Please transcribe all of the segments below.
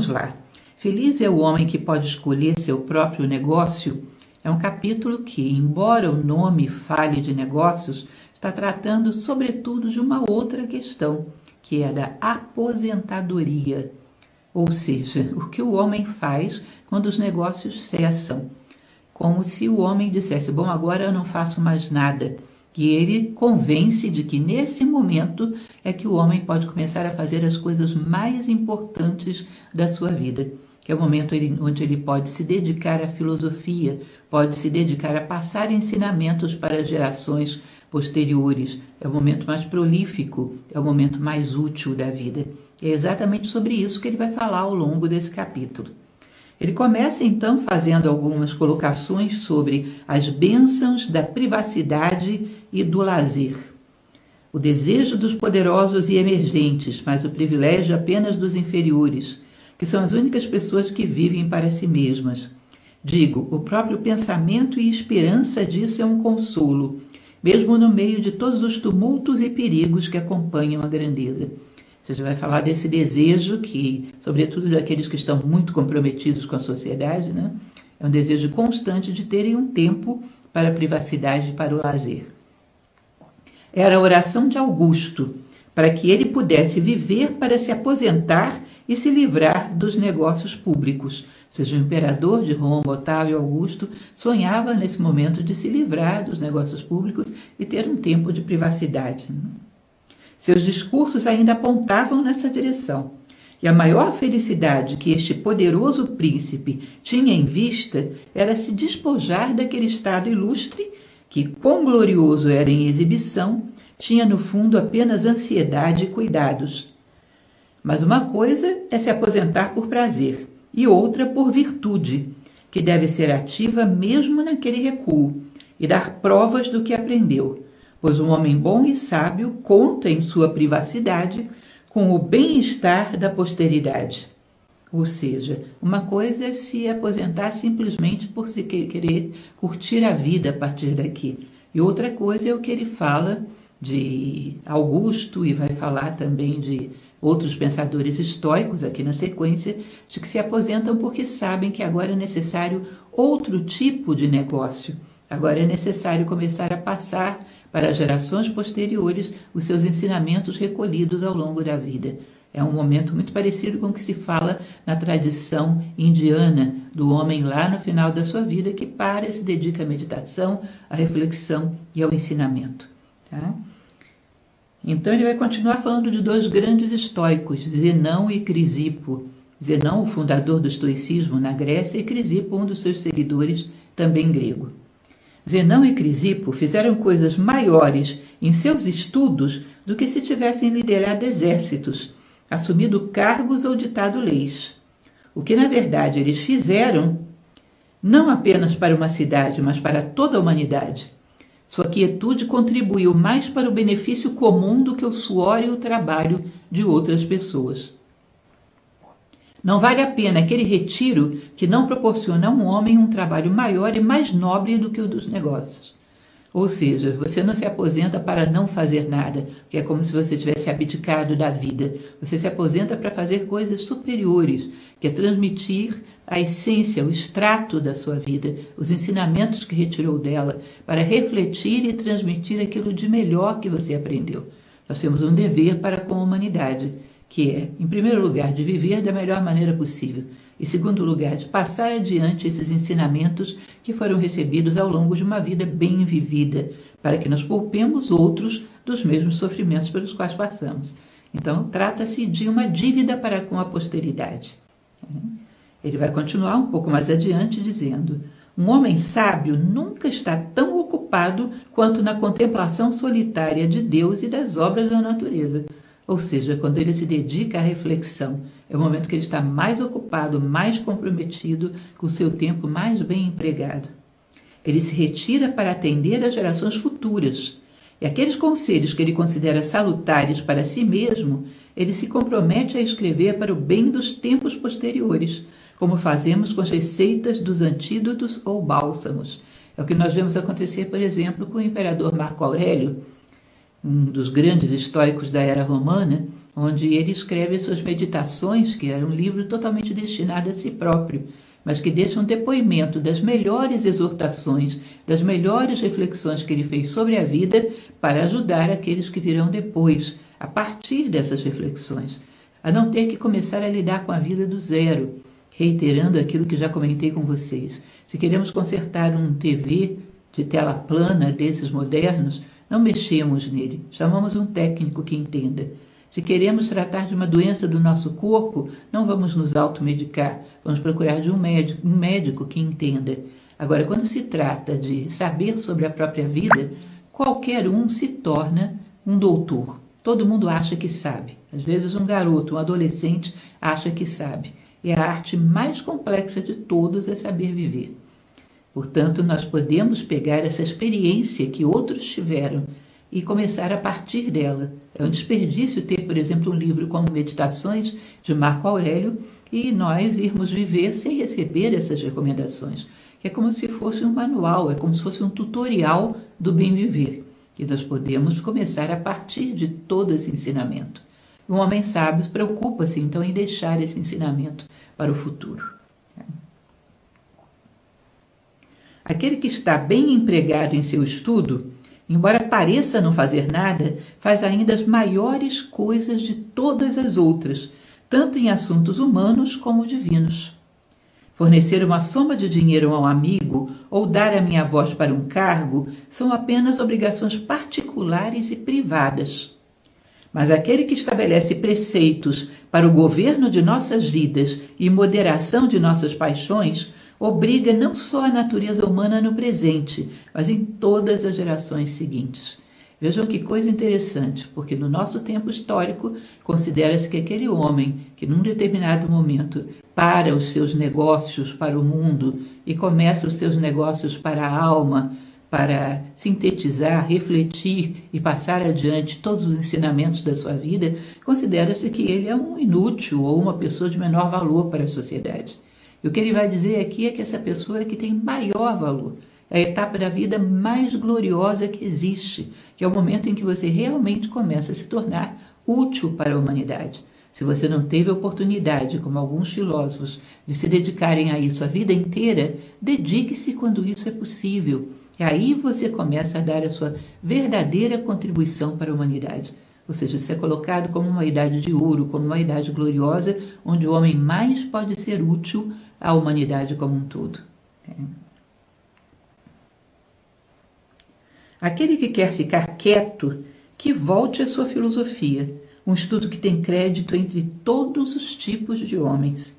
lá. Feliz é o homem que pode escolher seu próprio negócio. É um capítulo que, embora o nome fale de negócios, está tratando sobretudo de uma outra questão, que é da aposentadoria. Ou seja, o que o homem faz quando os negócios cessam. Como se o homem dissesse, bom, agora eu não faço mais nada. E ele convence de que nesse momento é que o homem pode começar a fazer as coisas mais importantes da sua vida. Que é o momento onde ele pode se dedicar à filosofia, pode se dedicar a passar ensinamentos para as gerações posteriores. É o momento mais prolífico, é o momento mais útil da vida. É exatamente sobre isso que ele vai falar ao longo desse capítulo. Ele começa então fazendo algumas colocações sobre as bênçãos da privacidade e do lazer. O desejo dos poderosos e emergentes, mas o privilégio apenas dos inferiores, que são as únicas pessoas que vivem para si mesmas. Digo, o próprio pensamento e esperança disso é um consolo, mesmo no meio de todos os tumultos e perigos que acompanham a grandeza. Você já vai falar desse desejo que, sobretudo daqueles que estão muito comprometidos com a sociedade, né? É um desejo constante de terem um tempo para a privacidade e para o lazer. Era a oração de Augusto, para que ele pudesse viver para se aposentar e se livrar dos negócios públicos. Ou seja, o imperador de Roma, Otávio Augusto, sonhava nesse momento de se livrar dos negócios públicos e ter um tempo de privacidade, né? Seus discursos ainda apontavam nessa direção. E a maior felicidade que este poderoso príncipe tinha em vista era se despojar daquele estado ilustre que, quão glorioso era em exibição, tinha no fundo apenas ansiedade e cuidados. Mas uma coisa é se aposentar por prazer e outra por virtude, que deve ser ativa mesmo naquele recuo e dar provas do que aprendeu. Pois um homem bom e sábio conta em sua privacidade com o bem-estar da posteridade. Ou seja, uma coisa é se aposentar simplesmente por se querer curtir a vida a partir daqui. E outra coisa é o que ele fala de Augusto e vai falar também de outros pensadores históricos aqui na sequência, de que se aposentam porque sabem que agora é necessário outro tipo de negócio. Agora é necessário começar a passar para as gerações posteriores os seus ensinamentos recolhidos ao longo da vida. É um momento muito parecido com o que se fala na tradição indiana do homem lá no final da sua vida que para e se dedica à meditação, à reflexão e ao ensinamento. Tá? Então ele vai continuar falando de dois grandes estoicos, Zenão e Crisipo. Zenão, o fundador do estoicismo na Grécia, e Crisipo, um dos seus seguidores, também grego. Zenão e Crisipo fizeram coisas maiores em seus estudos do que se tivessem liderado exércitos, assumido cargos ou ditado leis. O que, na verdade, eles fizeram, não apenas para uma cidade, mas para toda a humanidade. Sua quietude contribuiu mais para o benefício comum do que o suor e o trabalho de outras pessoas. Não vale a pena aquele retiro que não proporciona a um homem um trabalho maior e mais nobre do que o dos negócios. Ou seja, você não se aposenta para não fazer nada, que é como se você tivesse abdicado da vida. Você se aposenta para fazer coisas superiores, que é transmitir a essência, o extrato da sua vida, os ensinamentos que retirou dela, para refletir e transmitir aquilo de melhor que você aprendeu. Nós temos um dever para com a humanidade, que é, em primeiro lugar, de viver da melhor maneira possível, e, em segundo lugar, de passar adiante esses ensinamentos que foram recebidos ao longo de uma vida bem vivida, para que nós poupemos outros dos mesmos sofrimentos pelos quais passamos. Então, trata-se de uma dívida para com a posteridade. Ele vai continuar um pouco mais adiante dizendo: um homem sábio nunca está tão ocupado quanto na contemplação solitária de Deus e das obras da natureza. Ou seja, quando ele se dedica à reflexão, é o momento que ele está mais ocupado, mais comprometido, com o seu tempo mais bem empregado. Ele se retira para atender às gerações futuras. E aqueles conselhos que ele considera salutares para si mesmo, ele se compromete a escrever para o bem dos tempos posteriores, como fazemos com as receitas dos antídotos ou bálsamos. É o que nós vemos acontecer, por exemplo, com o imperador Marco Aurélio, um dos grandes estoicos da era romana, onde ele escreve suas meditações, que era um livro totalmente destinado a si próprio, mas que deixa um depoimento das melhores exortações, das melhores reflexões que ele fez sobre a vida para ajudar aqueles que virão depois, a partir dessas reflexões, a não ter que começar a lidar com a vida do zero, reiterando aquilo que já comentei com vocês. Se queremos consertar um TV de tela plana desses modernos, não mexemos nele, chamamos um técnico que entenda. Se queremos tratar de uma doença do nosso corpo, não vamos nos automedicar, vamos procurar de um médico que entenda. Agora, quando se trata de saber sobre a própria vida, qualquer um se torna um doutor. Todo mundo acha que sabe. Às vezes um garoto, um adolescente acha que sabe. E a arte mais complexa de todas é saber viver. Portanto, nós podemos pegar essa experiência que outros tiveram e começar a partir dela. É um desperdício ter, por exemplo, um livro como Meditações, de Marco Aurélio, e nós irmos viver sem receber essas recomendações. É como se fosse um manual, é como se fosse um tutorial do bem viver. E nós podemos começar a partir de todo esse ensinamento. Um homem sábio preocupa-se, então, em deixar esse ensinamento para o futuro. Aquele que está bem empregado em seu estudo, embora pareça não fazer nada, faz ainda as maiores coisas de todas as outras, tanto em assuntos humanos como divinos. Fornecer uma soma de dinheiro a um amigo ou dar a minha voz para um cargo são apenas obrigações particulares e privadas. Mas aquele que estabelece preceitos para o governo de nossas vidas e moderação de nossas paixões obriga não só a natureza humana no presente, mas em todas as gerações seguintes. Vejam que coisa interessante, porque no nosso tempo histórico considera-se que aquele homem que num determinado momento para os seus negócios para o mundo e começa os seus negócios para a alma, para sintetizar, refletir e passar adiante todos os ensinamentos da sua vida, considera-se que ele é um inútil ou uma pessoa de menor valor para a sociedade. E o que ele vai dizer aqui é que essa pessoa é que tem maior valor. É a etapa da vida mais gloriosa que existe, que é o momento em que você realmente começa a se tornar útil para a humanidade. Se você não teve a oportunidade, como alguns filósofos, de se dedicarem a isso a vida inteira, dedique-se quando isso é possível. E aí você começa a dar a sua verdadeira contribuição para a humanidade. Ou seja, isso é colocado como uma idade de ouro, como uma idade gloriosa, onde o homem mais pode ser útil à humanidade como um todo. Aquele que quer ficar quieto, que volte à sua filosofia, um estudo que tem crédito entre todos os tipos de homens.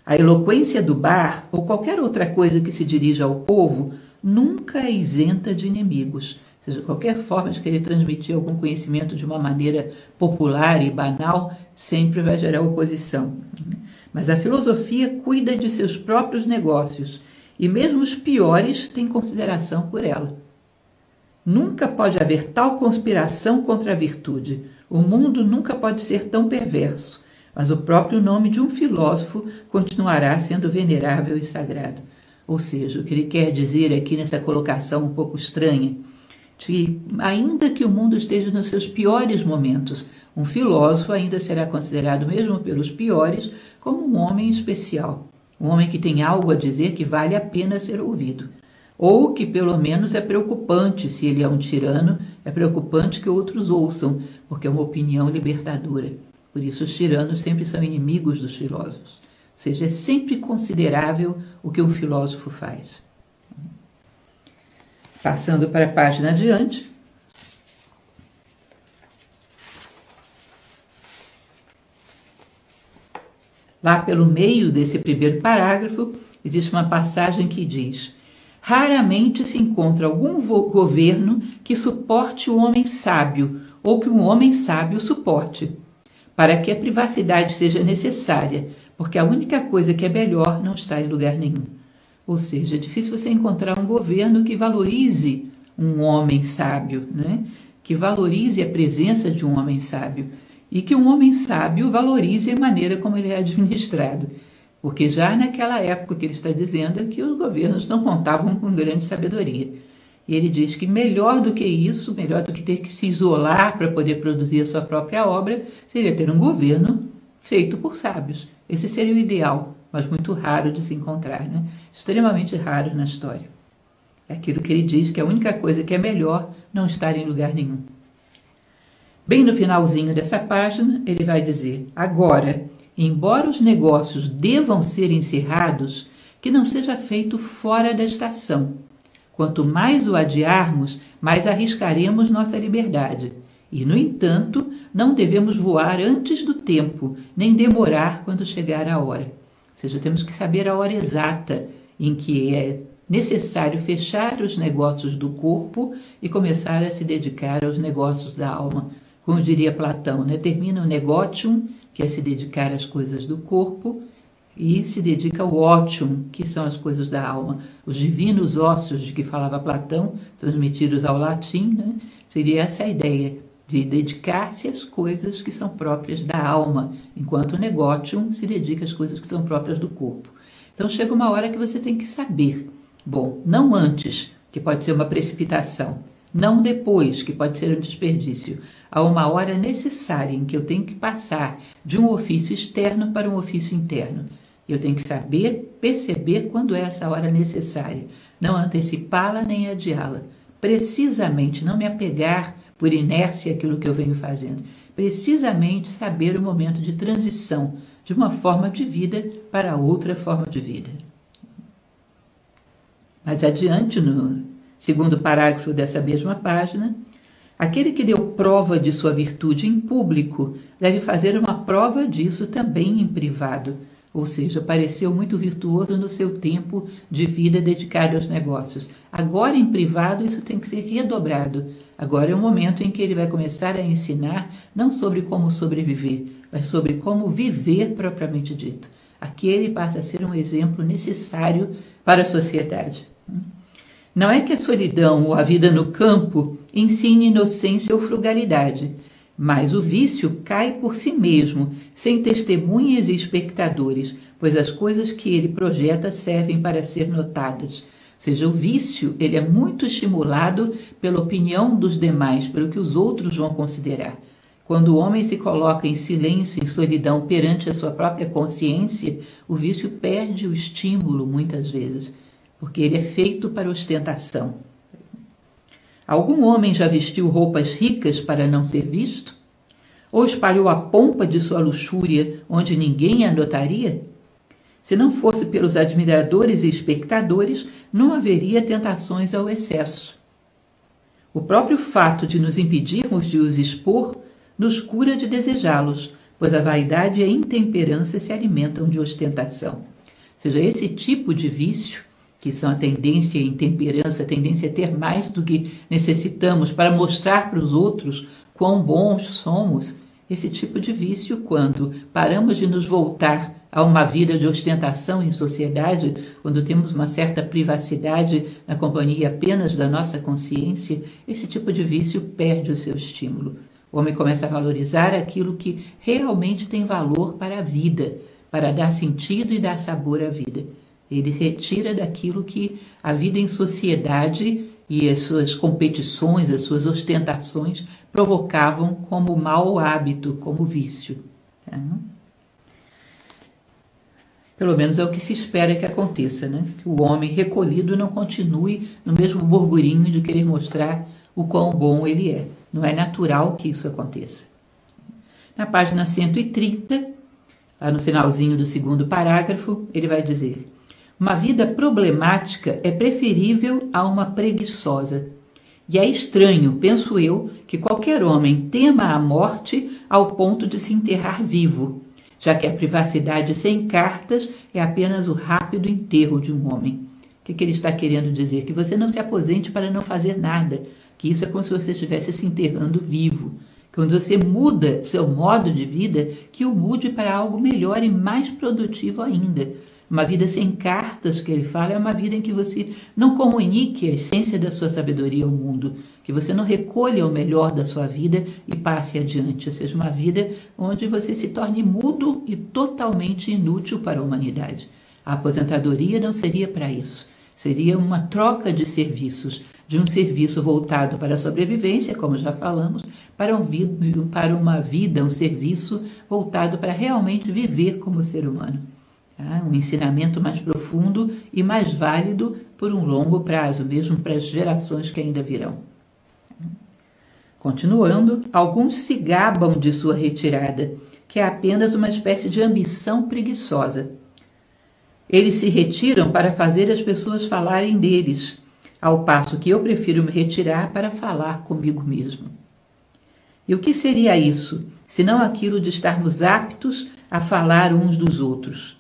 A eloquência do bar, ou qualquer outra coisa que se dirija ao povo, nunca é isenta de inimigos. Ou seja, qualquer forma de querer transmitir algum conhecimento de uma maneira popular e banal sempre vai gerar oposição. Mas a filosofia cuida de seus próprios negócios e mesmo os piores têm consideração por ela. Nunca pode haver tal conspiração contra a virtude. O mundo nunca pode ser tão perverso, mas o próprio nome de um filósofo continuará sendo venerável e sagrado. Ou seja, o que ele quer dizer aqui nessa colocação um pouco estranha, que ainda que o mundo esteja nos seus piores momentos, um filósofo ainda será considerado, mesmo pelos piores, como um homem especial, um homem que tem algo a dizer que vale a pena ser ouvido. Ou que pelo menos é preocupante, se ele é um tirano, é preocupante que outros ouçam, porque é uma opinião libertadora. Por isso os tiranos sempre são inimigos dos filósofos. Ou seja, é sempre considerável o que um filósofo faz. Passando para a página adiante. Lá pelo meio desse primeiro parágrafo, existe uma passagem que diz: raramente se encontra algum governo que suporte o homem sábio, ou que um homem sábio suporte, para que a privacidade seja necessária, porque a única coisa que é melhor não está em lugar nenhum. Ou seja, é difícil você encontrar um governo que valorize um homem sábio, né? Que valorize a presença de um homem sábio, e que um homem sábio valorize a maneira como ele é administrado. Porque já naquela época que ele está dizendo é que os governos não contavam com grande sabedoria. E ele diz que melhor do que isso, melhor do que ter que se isolar para poder produzir a sua própria obra, seria ter um governo feito por sábios. Esse seria o ideal, mas muito raro de se encontrar, né? Extremamente raro na história. É aquilo que ele diz, que a única coisa que é melhor não estar em lugar nenhum. Bem no finalzinho dessa página, ele vai dizer: agora, embora os negócios devam ser encerrados, que não seja feito fora da estação. Quanto mais o adiarmos, mais arriscaremos nossa liberdade. E, no entanto, não devemos voar antes do tempo, nem demorar quando chegar a hora. Ou seja, temos que saber a hora exata em que é necessário fechar os negócios do corpo e começar a se dedicar aos negócios da alma. Como diria Platão, né? Termina o negotium, que é se dedicar às coisas do corpo, e se dedica ao otium, que são as coisas da alma. Os divinos ócios de que falava Platão, transmitidos ao latim, né? Seria essa a ideia, de dedicar-se às coisas que são próprias da alma, enquanto o negotium se dedica às coisas que são próprias do corpo. Então chega uma hora que você tem que saber. Bom, não antes, que pode ser uma precipitação, não depois, que pode ser um desperdício. Há uma hora necessária em que eu tenho que passar de um ofício externo para um ofício interno. Eu tenho que saber, perceber quando é essa hora necessária, não antecipá-la nem adiá-la. Precisamente não me apegar por inércia àquilo que eu venho fazendo. Precisamente saber o momento de transição de uma forma de vida para outra forma de vida. Mais adiante, no segundo parágrafo dessa mesma página, aquele que deu prova de sua virtude em público deve fazer uma prova disso também em privado, ou seja, pareceu muito virtuoso no seu tempo de vida dedicado aos negócios. Agora, em privado, isso tem que ser redobrado. Agora é o momento em que ele vai começar a ensinar não sobre como sobreviver, mas sobre como viver propriamente dito. Aqui ele passa a ser um exemplo necessário para a sociedade. Não é que a solidão ou a vida no campo ensine inocência ou frugalidade, mas o vício cai por si mesmo, sem testemunhas e espectadores, pois as coisas que ele projeta servem para ser notadas. Ou seja, o vício ele é muito estimulado pela opinião dos demais, pelo que os outros vão considerar. Quando o homem se coloca em silêncio, em solidão perante a sua própria consciência, o vício perde o estímulo muitas vezes, porque ele é feito para ostentação. Algum homem já vestiu roupas ricas para não ser visto? Ou espalhou a pompa de sua luxúria onde ninguém a notaria? Se não fosse pelos admiradores e espectadores, não haveria tentações ao excesso. O próprio fato de nos impedirmos de os expor nos cura de desejá-los, pois a vaidade e a intemperança se alimentam de ostentação. Ou seja, esse tipo de vício, que são a tendência à intemperança, a tendência a ter mais do que necessitamos para mostrar para os outros quão bons somos, esse tipo de vício, quando paramos de nos voltar a uma vida de ostentação em sociedade, quando temos uma certa privacidade na companhia apenas da nossa consciência, esse tipo de vício perde o seu estímulo. O homem começa a valorizar aquilo que realmente tem valor para a vida, para dar sentido e dar sabor à vida. Ele se retira daquilo que a vida em sociedade e as suas competições, as suas ostentações provocavam como mau hábito, como vício. Tá? Pelo menos é o que se espera que aconteça, né? Que o homem recolhido não continue no mesmo burburinho de querer mostrar o quão bom ele é. Não é natural que isso aconteça. Na página 130, lá no finalzinho do segundo parágrafo, ele vai dizer: uma vida problemática é preferível a uma preguiçosa. E é estranho, penso eu, que qualquer homem tema a morte ao ponto de se enterrar vivo, já que a privacidade sem cartas é apenas o rápido enterro de um homem. O que ele está querendo dizer? Que você não se aposente para não fazer nada, que isso é como se você estivesse se enterrando vivo. Quando você muda seu modo de vida, que o mude para algo melhor e mais produtivo ainda. Uma vida sem cartas, que ele fala, é uma vida em que você não comunique a essência da sua sabedoria ao mundo, que você não recolha o melhor da sua vida e passe adiante, ou seja, uma vida onde você se torne mudo e totalmente inútil para a humanidade. A aposentadoria não seria para isso, seria uma troca de serviços, de um serviço voltado para a sobrevivência, como já falamos, para uma vida, um serviço voltado para realmente viver como ser humano. Tá? Um ensinamento mais profundo e mais válido por um longo prazo, mesmo para as gerações que ainda virão. Continuando, alguns se gabam de sua retirada, que é apenas uma espécie de ambição preguiçosa. Eles se retiram para fazer as pessoas falarem deles, ao passo que eu prefiro me retirar para falar comigo mesmo. E o que seria isso, senão aquilo de estarmos aptos a falar uns dos outros?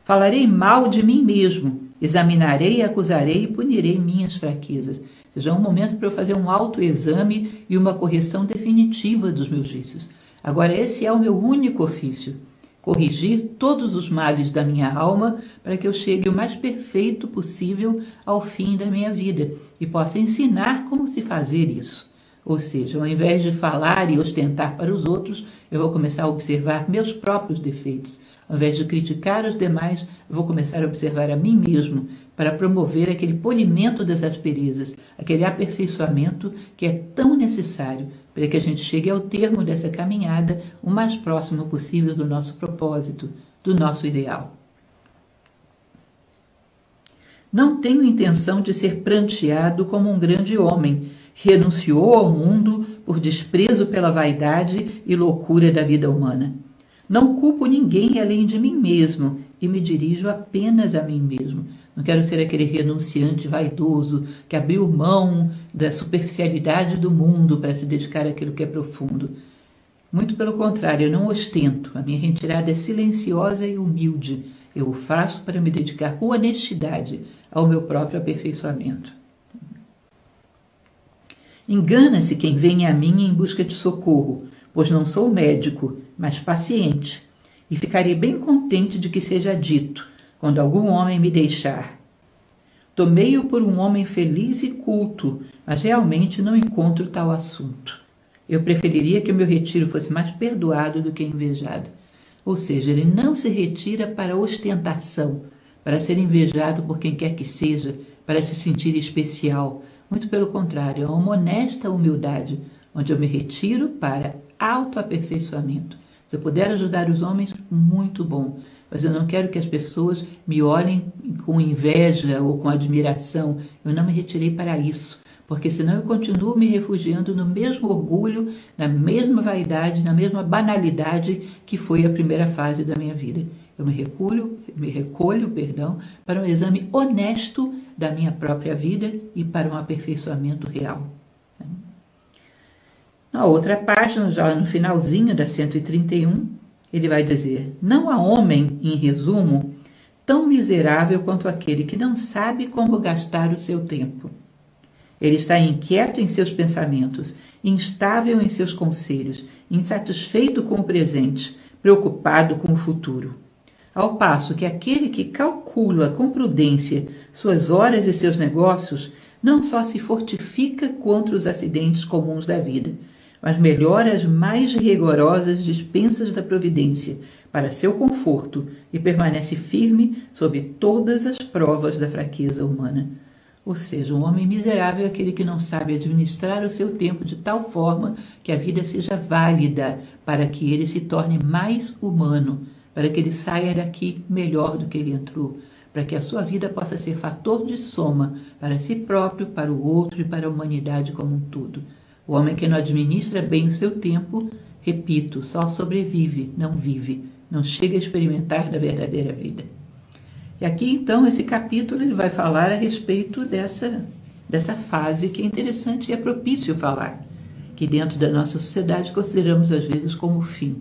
Falarei mal de mim mesmo, examinarei, acusarei e punirei minhas fraquezas. Ou seja, é um momento para eu fazer um autoexame e uma correção definitiva dos meus vícios. Agora, esse é o meu único ofício. Corrigir todos os males da minha alma para que eu chegue o mais perfeito possível ao fim da minha vida e possa ensinar como se fazer isso. Ou seja, ao invés de falar e ostentar para os outros, eu vou começar a observar meus próprios defeitos. Ao invés de criticar os demais, eu vou começar a observar a mim mesmo para promover aquele polimento das asperezas, aquele aperfeiçoamento que é tão necessário para que a gente chegue ao termo dessa caminhada o mais próximo possível do nosso propósito, do nosso ideal. Não tenho intenção de ser pranteado como um grande homem, que renunciou ao mundo por desprezo pela vaidade e loucura da vida humana. Não culpo ninguém além de mim mesmo e me dirijo apenas a mim mesmo. Não quero ser aquele renunciante vaidoso que abriu mão da superficialidade do mundo para se dedicar àquilo que é profundo. Muito pelo contrário, eu não ostento. A minha retirada é silenciosa e humilde. Eu o faço para me dedicar com honestidade ao meu próprio aperfeiçoamento. Engana-se quem vem a mim em busca de socorro, pois não sou médico, mas paciente, e ficarei bem contente de que seja dito, quando algum homem me deixar. Tomei-o por um homem feliz e culto, mas realmente não encontro tal assunto. Eu preferiria que o meu retiro fosse mais perdoado do que invejado. Ou seja, ele não se retira para ostentação, para ser invejado por quem quer que seja, para se sentir especial. Muito pelo contrário, é uma honesta humildade, onde eu me retiro para autoaperfeiçoamento. Se eu puder ajudar os homens, muito bom. Mas eu não quero que as pessoas me olhem com inveja ou com admiração. Eu não me retirei para isso, porque senão eu continuo me refugiando no mesmo orgulho, na mesma vaidade, na mesma banalidade que foi a primeira fase da minha vida. Eu me recolho, para um exame honesto da minha própria vida e para um aperfeiçoamento real. Na outra página, já no finalzinho da 131, ele vai dizer: não há homem, em resumo, tão miserável quanto aquele que não sabe como gastar o seu tempo. Ele está inquieto em seus pensamentos, instável em seus conselhos, insatisfeito com o presente, preocupado com o futuro. Ao passo que aquele que calcula com prudência suas horas e seus negócios, não só se fortifica contra os acidentes comuns da vida, mas melhora as mais rigorosas dispensas da providência para seu conforto e permanece firme sob todas as provas da fraqueza humana. Ou seja, um homem miserável é aquele que não sabe administrar o seu tempo de tal forma que a vida seja válida para que ele se torne mais humano, para que ele saia daqui melhor do que ele entrou, para que a sua vida possa ser fator de soma para si próprio, para o outro e para a humanidade como um todo. O homem que não administra bem o seu tempo, repito, só sobrevive, não vive, não chega a experimentar da verdadeira vida. E aqui, então, esse capítulo ele vai falar a respeito dessa fase que é interessante e é propício falar, que dentro da nossa sociedade consideramos às vezes como fim.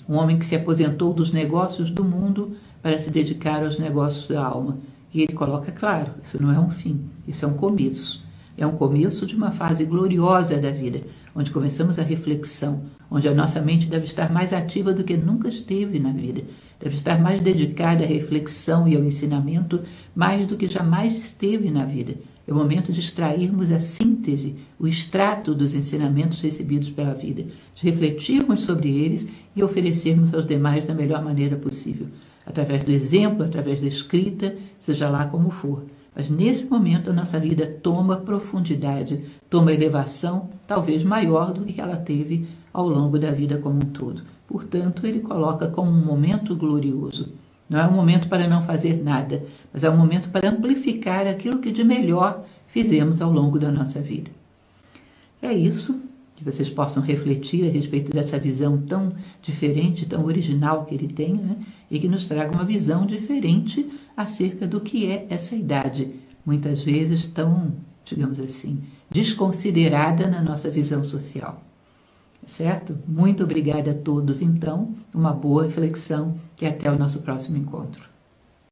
Um homem que se aposentou dos negócios do mundo para se dedicar aos negócios da alma. E ele coloca claro, isso não é um fim, isso é um começo. É um começo de uma fase gloriosa da vida, onde começamos a reflexão, onde a nossa mente deve estar mais ativa do que nunca esteve na vida, deve estar mais dedicada à reflexão e ao ensinamento, mais do que jamais esteve na vida. É o momento de extrairmos a síntese, o extrato dos ensinamentos recebidos pela vida, de refletirmos sobre eles e oferecermos aos demais da melhor maneira possível, através do exemplo, através da escrita, seja lá como for. Mas nesse momento a nossa vida toma profundidade, toma elevação, talvez maior do que ela teve ao longo da vida como um todo. Portanto, ele coloca como um momento glorioso. Não é um momento para não fazer nada, mas é um momento para amplificar aquilo que de melhor fizemos ao longo da nossa vida. É isso, que vocês possam refletir a respeito dessa visão tão diferente, tão original que ele tem, né? E que nos traga uma visão diferente acerca do que é essa idade, muitas vezes tão, digamos assim, desconsiderada na nossa visão social. Certo? Muito obrigada a todos, então, uma boa reflexão e até o nosso próximo encontro.